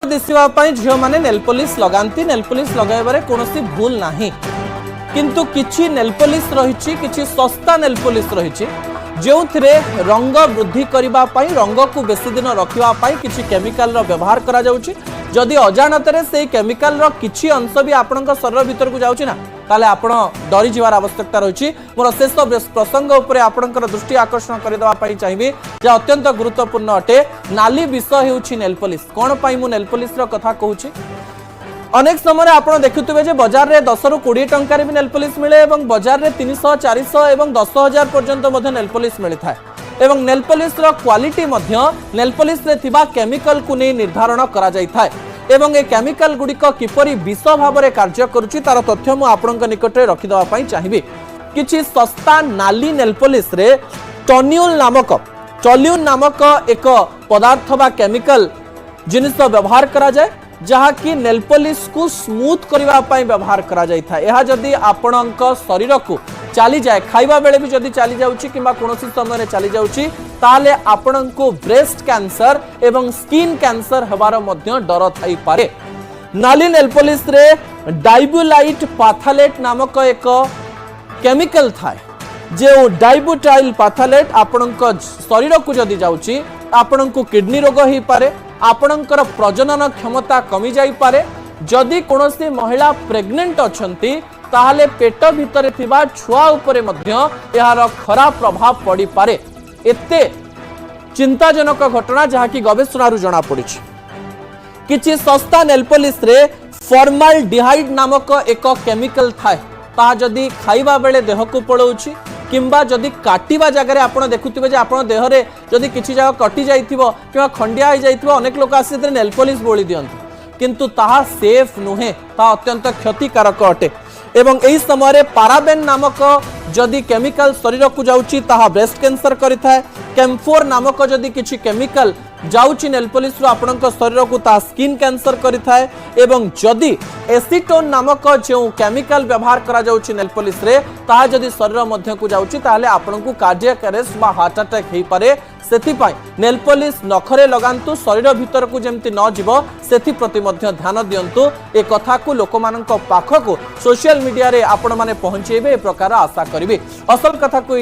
दिशा झील मैंने nail polish लगाती नेल पॉलिश लगाइबारे कौनसी भूल नहीं किंतु किछि नेल पॉलिश रही किछि सस्ता नेल पॉलिश रही जो रंग वृद्धि करने रंग को बेसी दिन रखापी किछि केमिकल व्यवहार करा जाउछि जदि अजाणत से केमिकल किछि अंश भी आपण शरीर भीतर को जाउछि ना ताले आपण डरी जीवार आवश्यकता रही मोर शेष प्रसंग उपरे आपणकर दृष्टि आकर्षण करदेवाई चाहिए जे अत्यंत गुरुत्वपूर्ण अटे नाली विष हेउछि नेल पॉलिश कोन पई मु नेल पॉलिश रो कथा कहूछि अनेक समय आपड़ देखुवे जे बाजार रे 10 रु 20 टंकार भी नेल पॉलिश मिले एवं बाजार रे 300 400 एवं 10,000 पर्यंत मध्य नेल पॉलिश मिलता है एवं नेल पॉलिश रो क्वालिटी मध्य नेल पॉलिश रे थिबा केमिकल को नहीं निर्धारण करा जाय था एवं ए केमिकल गुड़िक किपरि विष भाव में कार्य करुच्ची तार तथ्य मु आपणक निकट में रखिदेवाई चाहिए किछि सस्ता नाली नेल पॉलिश रे टोल्यून नामक एक पदार्थ बा केमिकल जिनिस व्यवहार करा जाय जहाँकि नेल पॉलिश को स्मूथ करने व्यवहार करा जाय था यह जदि आपणक शरीर को चली जाए खाइबा बेले भी जदि चली जाउची किंबा कोनोसी समय चली जाउची ताले आपणको ब्रेस्ट कैंसर एवं स्किन कैंसर हबार मध्य डर थाई पारे नाली नेल पॉलिश रे डाइब्यूलाइट पाथालेट नामक एक केमिकल थाए जो डाइब्यूटाइल पाथालेट आपणक शरीर को जदि जाउची आपणको किडनी रोग ही पारे आपणकर प्रजनन क्षमता कमी जाई पारे जदि कोनोसी महिला प्रेग्नेंट अछंती ताहले पेट भितर थिबा छुआ उपरे मध्य यार खराब प्रभाव पड़ी पारे एते चिंताजनक घटना जहाँ की गवेषणा जना पड़ी किछि सस्ता नेल पॉलिश रे फॉर्माल्डिहाइड नामक एक केमिकल थाए ता जदि खाइबा बेले देह को पड़ौछि किंबा जदि काटिबा जगह आपण देखुथिबे जे आपण देह रे जदि किछि जगह कटि जाइथिबो किंबा खंडिया हो जाइथिबो अनेक लोक आसी नेल पॉलिश बोली दियंती किंतु ताहा सेफ नुहे ता अत्यंत क्षतिकारक अटे एवं एही समय पाराबेन नामक जदि केमिकल शरीर को जाउची ताहा ब्रेस्ट कैंसर करिथाय कैम्फोर नामक जदि किछि केमिकल जाउची नेल पॉलिश रो आपणक शरीर को ता स्किन कैंसर करिथाय एवं जदि एसीटोन नामक जो केमिकल व्यवहार करा जाउची नेल पॉलिश रे ताहा जदि शरीर मध्य को जाउची ताले आपणको कार्डियक अरेस्ट बा हार्ट अटैक हेई पारे सेथिपाई नेल पॉलिश नखरे लगांतु शरीर भीतर को जेमति न जीवो सेथि प्रति मध्य ध्यान दियंतु ए कथा को लोकमानक पाखको सोशल मीडिया रे आपण माने पहुंचेबे ए प्रकार आशा करिवे असल कथा को